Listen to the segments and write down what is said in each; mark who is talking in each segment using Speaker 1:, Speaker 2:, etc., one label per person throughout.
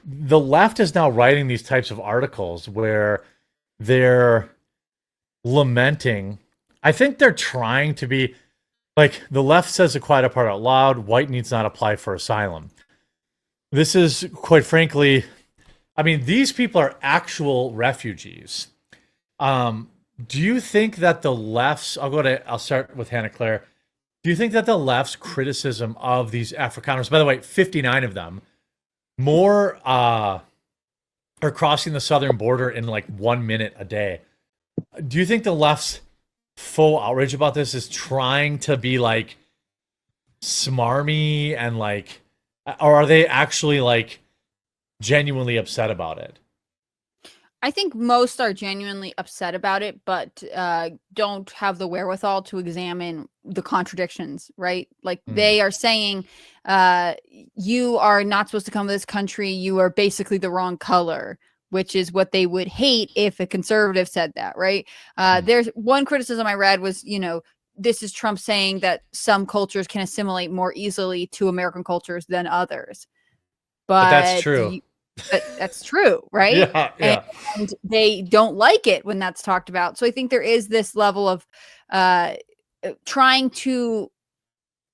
Speaker 1: the left is now writing these types of articles where they're lamenting. I think they're trying to be like, the left says the quiet part out loud, white needs not apply for asylum. This is, quite frankly, I mean, these people are actual refugees. Do you think that the left's, I'll start with Hannah Claire. Do you think that the left's criticism of these Afrikaners, by the way, 59 of them, more are crossing the southern border in like 1 minute a day. Do you think the left's full outrage about this is trying to be like smarmy and like, or are they actually like genuinely upset about it?
Speaker 2: I think most are genuinely upset about it, but don't have the wherewithal to examine the contradictions, right? Like they are saying, you are not supposed to come to this country. You are basically the wrong color, which is what they would hate if a conservative said that, right? There's one criticism I read was, you know, this is Trump saying that some cultures can assimilate more easily to American cultures than others. But
Speaker 1: that's true.
Speaker 2: But that's true, right?
Speaker 1: Yeah.
Speaker 2: And they don't like it when that's talked about. So I think there is this level of trying to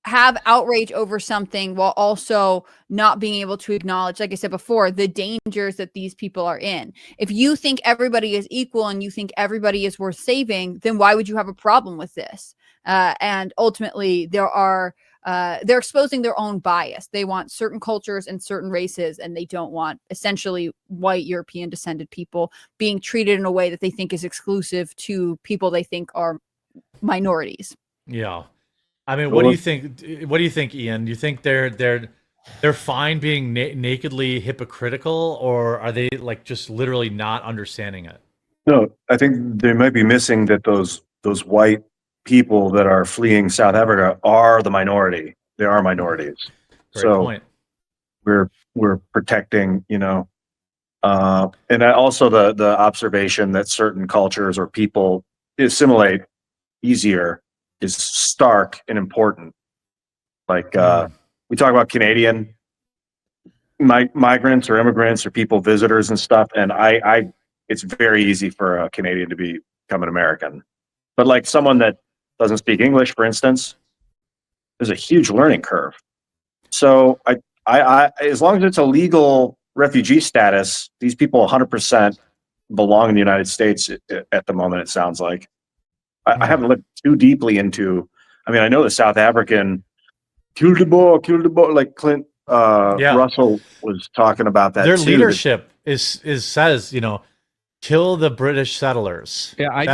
Speaker 2: have outrage over something while also not being able to acknowledge, like I said before, the dangers that these people are in. If you think everybody is equal and you think everybody is worth saving, then why would you have a problem with this? And ultimately, they're exposing their own bias. They want certain cultures and certain races, and they don't want essentially white European descended people being treated in a way that they think is exclusive to people they think are minorities.
Speaker 1: Yeah. I mean, what do you think? What do you think, Ian? Do you think they're fine being nakedly hypocritical, or are they like just literally not understanding it?
Speaker 3: No, I think they might be missing that those white people that are fleeing South Africa are the minority. They are minorities.
Speaker 1: Great point.
Speaker 3: We're protecting, you know, and also the observation that certain cultures or people assimilate easier is stark and important. Like we talk about Canadian migrants or immigrants or people, visitors and stuff, and I it's very easy for a Canadian to become an American. But like someone that doesn't speak English, for instance, there's a huge learning curve. So I as long as it's a legal refugee status, these people 100% belong in the United States at the moment, it sounds like. I haven't looked too deeply into, I mean, I know the South African kill the boy, like Clint Russell was talking about that.
Speaker 1: Their
Speaker 3: too,
Speaker 1: leadership says, you know, kill the British settlers.
Speaker 4: Yeah, I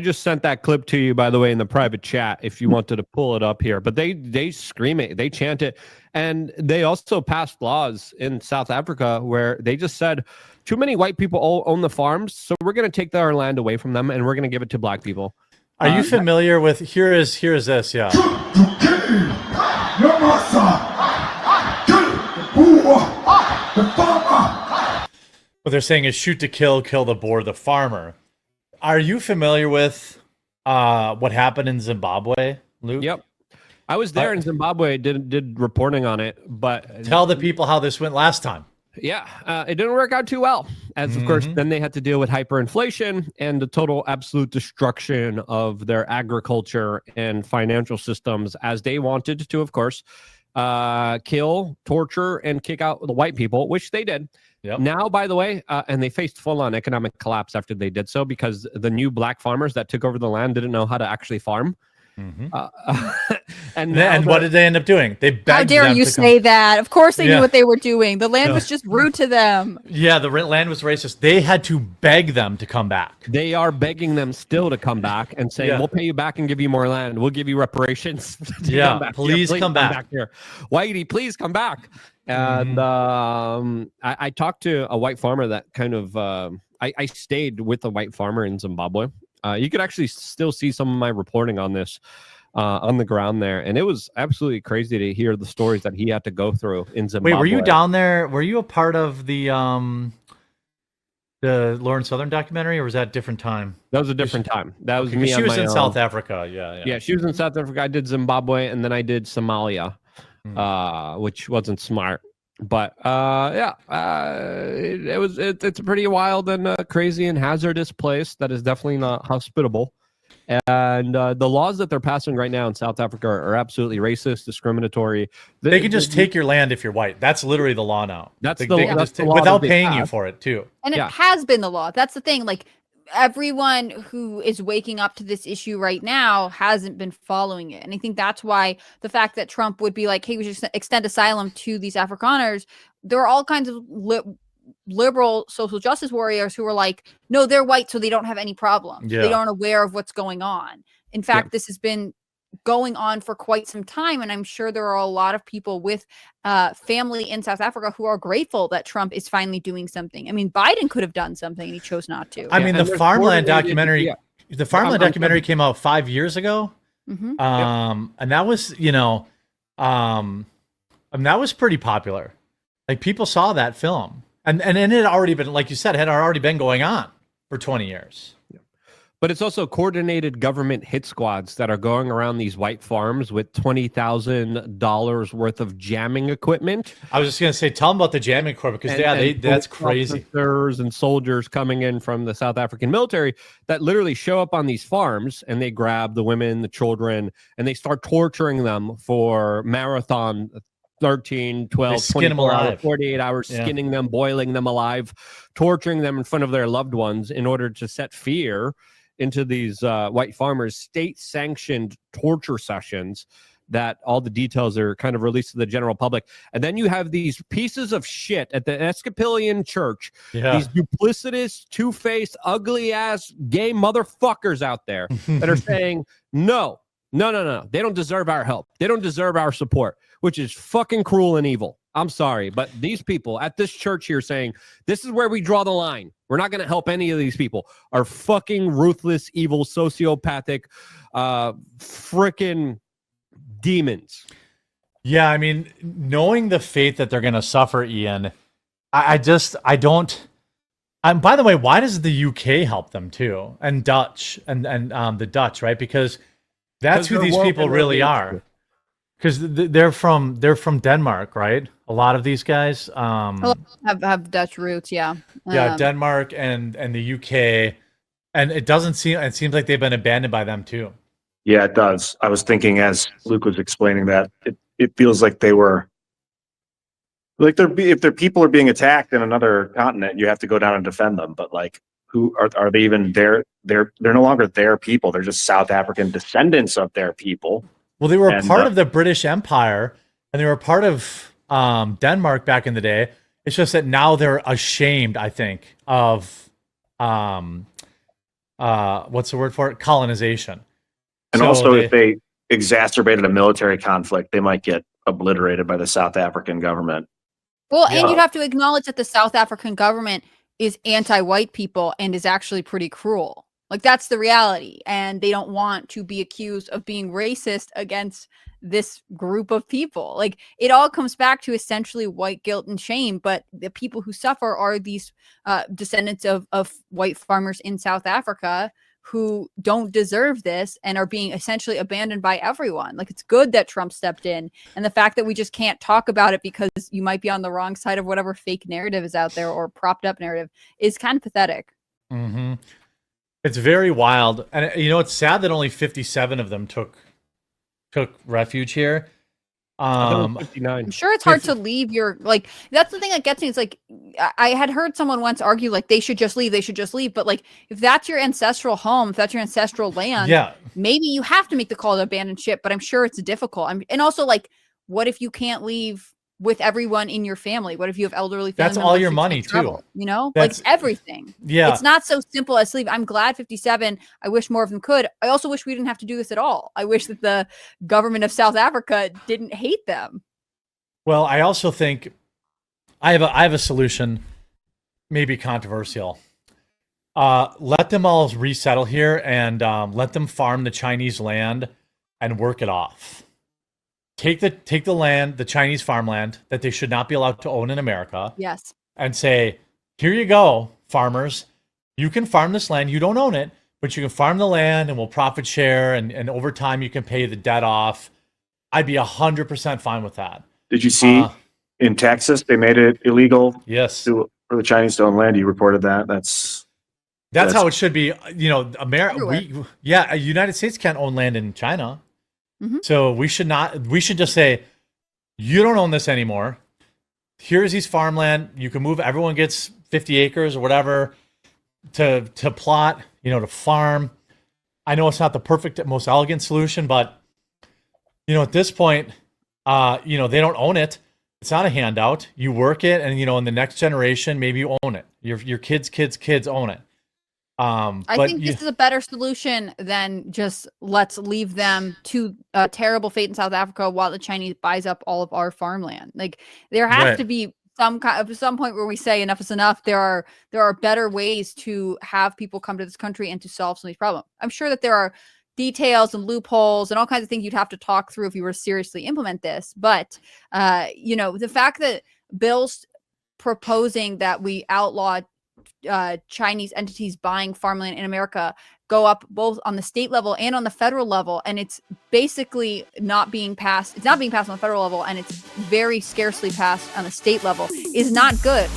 Speaker 4: just sent that clip to you, by the way, in the private chat if you wanted to pull it up here. But they scream it, they chant it, and they also passed laws in South Africa where they just said too many white people all own the farms, so we're going to take our land away from them and we're going to give it to black people.
Speaker 1: Are you familiar with here is this? Yeah. What they're saying is shoot to kill the boar, the farmer. Are you familiar with what happened in Zimbabwe, Luke?
Speaker 4: Yep. I was there in Zimbabwe, did reporting on it, but
Speaker 1: tell the people how this went last time.
Speaker 4: Yeah, it didn't work out too well. As of course, then they had to deal with hyperinflation and the total absolute destruction of their agriculture and financial systems as they wanted to, of course, kill, torture, and kick out the white people, which they did. Yep. Now, by the way, and they faced full-on economic collapse after they did so because the new black farmers that took over the land didn't know how to actually farm.
Speaker 1: And what did they end up doing? They begged
Speaker 2: How dare
Speaker 1: them
Speaker 2: you
Speaker 1: to
Speaker 2: say that? Of course they knew what they were doing. The land
Speaker 1: No.
Speaker 2: was just rude to them.
Speaker 1: Yeah, the land was racist. They had to beg them to come back.
Speaker 4: They are begging them still to come back and say, we'll pay you back and give you more land. We'll give you reparations.
Speaker 1: Please come back
Speaker 4: here. Whitey, please come back. And I talked to a white farmer that kind of, I stayed with a white farmer in Zimbabwe. You could actually still see some of my reporting on this on the ground there. And it was absolutely crazy to hear the stories that he had to go through in Zimbabwe.
Speaker 1: Wait, were you down there? Were you a part of the Lauren Southern documentary, or was that a different time?
Speaker 4: That was a different time. That was me.
Speaker 1: She was in
Speaker 4: own.
Speaker 1: South Africa. Yeah,
Speaker 4: she was in South Africa. I did Zimbabwe, and then I did Somalia, which wasn't smart. But it's a pretty wild and crazy and hazardous place that is definitely not hospitable. And the laws that they're passing right now in South Africa are absolutely racist, discriminatory.
Speaker 1: They can just take your land if you're white. That's literally the law now.
Speaker 4: That's
Speaker 1: they
Speaker 4: the
Speaker 1: can
Speaker 4: that's
Speaker 1: just
Speaker 4: the law
Speaker 1: without
Speaker 4: that they
Speaker 1: paying you
Speaker 4: passed.
Speaker 1: for it too.
Speaker 2: And it
Speaker 4: Yeah.
Speaker 2: has been the law. That's the thing. Like everyone who is waking up to this issue right now hasn't been following it. And I think that's why the fact that Trump would be like, hey, we should extend asylum to these Afrikaners. There are all kinds of liberal social justice warriors who are like, no, they're white, so they don't have any problems.
Speaker 1: Yeah.
Speaker 2: They aren't aware of what's going on. In fact, this has been going on for quite some time. And I'm sure there are a lot of people with family in South Africa who are grateful that Trump is finally doing something. I mean, Biden could have done something and he chose not to.
Speaker 1: I mean, the
Speaker 4: there's
Speaker 1: farmland
Speaker 4: coordinated-
Speaker 1: documentary.
Speaker 4: yeah.
Speaker 1: The farmland documentary came out 5 years ago.
Speaker 2: Mhm.
Speaker 1: And that was, I mean, that was pretty popular. Like people saw that film, and it had already been, like you said, had already been going on for 20 years.
Speaker 4: But it's also coordinated government hit squads that are going around these white farms with $20,000 worth of jamming equipment.
Speaker 1: I was just gonna say, tell them about the jamming corps because that's
Speaker 4: police
Speaker 1: crazy.
Speaker 4: Officers and soldiers coming in from the South African military that literally show up on these farms and they grab the women, the children, and they start torturing them for marathon 13, 12,
Speaker 1: skin them
Speaker 4: 24 hours,
Speaker 1: alive.
Speaker 4: 48 hours,
Speaker 1: Yeah.
Speaker 4: skinning them, boiling them alive, torturing them in front of their loved ones in order to set fear into these white farmers, state-sanctioned torture sessions that all the details are kind of released to the general public. And then you have these pieces of shit at the Episcopalian Church,
Speaker 1: Yeah.
Speaker 4: these duplicitous, two-faced, ugly-ass gay motherfuckers out there that are saying, no, they don't deserve our help. They don't deserve our support, which is fucking cruel and evil. I'm sorry, but these people at this church here saying, this is where we draw the line. We're not going to help any of these people are fucking ruthless, evil, sociopathic, frickin' demons.
Speaker 1: Yeah, I mean, knowing the fate that they're going to suffer, Ian, I don't. By the way, why does the UK help them too, and Dutch and the Dutch, right? Because that's who
Speaker 4: they're
Speaker 1: these
Speaker 4: woke
Speaker 1: people
Speaker 4: and
Speaker 1: really
Speaker 4: religious.
Speaker 1: are. Because they're from Denmark, right? A lot of these guys,
Speaker 2: Have Dutch roots, yeah.
Speaker 1: yeah, Denmark and the UK, and it seems like they've been abandoned by them too.
Speaker 3: Yeah, it does. I was thinking as Luke was explaining that it feels like they were like if their people are being attacked in another continent, you have to go down and defend them. But like, who are they even? They're no longer their people. They're just South African descendants of their people.
Speaker 1: Well, they were part of the British Empire, and they were part of Denmark back in the day. It's just that now they're ashamed, I think, of what's the word for it? Colonization.
Speaker 3: And
Speaker 1: So
Speaker 3: also, if they exacerbated a military conflict, they might get obliterated by the South African government.
Speaker 2: Well,
Speaker 1: Yeah.
Speaker 2: and you'd have to acknowledge that the South African government is anti-white people and is actually pretty cruel. Like that's the reality. And they don't want to be accused of being racist against this group of people. Like it all comes back to essentially white guilt and shame. But the people who suffer are these descendants of white farmers in South Africa who don't deserve this and are being essentially abandoned by everyone. Like it's good that Trump stepped in, and the fact that we just can't talk about it because you might be on the wrong side of whatever fake narrative is out there or propped up narrative is kind of pathetic.
Speaker 1: Mm-hmm. It's very wild, and it's sad that only 57 of them took refuge here.
Speaker 4: 59.
Speaker 2: I'm sure it's hard to leave your, like, that's the thing that gets me. It's like, I had heard someone once argue, like, they should just leave. But like, if that's your ancestral home, if that's your ancestral land,
Speaker 1: Yeah,
Speaker 2: maybe you have to make the call to abandon ship, but I'm sure it's difficult. And also, like, what if you can't leave with everyone in your family? What if you have elderly family
Speaker 1: That's all
Speaker 2: members
Speaker 1: your
Speaker 2: who
Speaker 1: money,
Speaker 2: can't
Speaker 1: too.
Speaker 2: travel? Like
Speaker 1: That's-
Speaker 2: everything.
Speaker 1: yeah.
Speaker 2: It's not so simple as sleep. I'm glad 57. I wish more of them could. I also wish we didn't have to do this at all. I wish that the government of South Africa didn't hate them.
Speaker 1: Well, I also think I have a solution, maybe controversial. Let them all resettle here and let them farm the Chinese land and work it off. Take the land, the Chinese farmland that they should not be allowed to own in America,
Speaker 2: Yes.
Speaker 1: and say, here you go, farmers. You can farm this land. You don't own it, but you can farm the land and we'll profit share. And over time, you can pay the debt off. I'd be 100% fine with that.
Speaker 3: Did you see in Texas, they made it illegal
Speaker 1: Yes.
Speaker 3: for the Chinese to own land. You reported that. That's
Speaker 1: How it should be. You know, America.
Speaker 2: Everywhere.
Speaker 1: United States can't own land in China,
Speaker 2: Mhm.
Speaker 1: so we should not. We should just say, you don't own this anymore. Here's these farmland. You can move. Everyone gets 50 acres or whatever to plot. You know, to farm. I know it's not the perfect, most elegant solution, but you know, at this point, you know, they don't own it. It's not a handout. You work it, and you know, in the next generation, maybe you own it. Your kids' own it.
Speaker 2: I think this is a better solution than just let's leave them to a terrible fate in South Africa while the Chinese buys up all of our farmland. Like there has
Speaker 1: Right.
Speaker 2: to be some point where we say enough is enough. There are better ways to have people come to this country and to solve some of these problems. I'm sure that there are details and loopholes and all kinds of things you'd have to talk through if you were to seriously implement this. But you know, the fact that Bill's proposing that we outlaw Chinese entities buying farmland in America go up both on the state level and on the federal level, and it's basically not being passed. It's not being passed on the federal level, and it's very scarcely passed on the state level. Is not good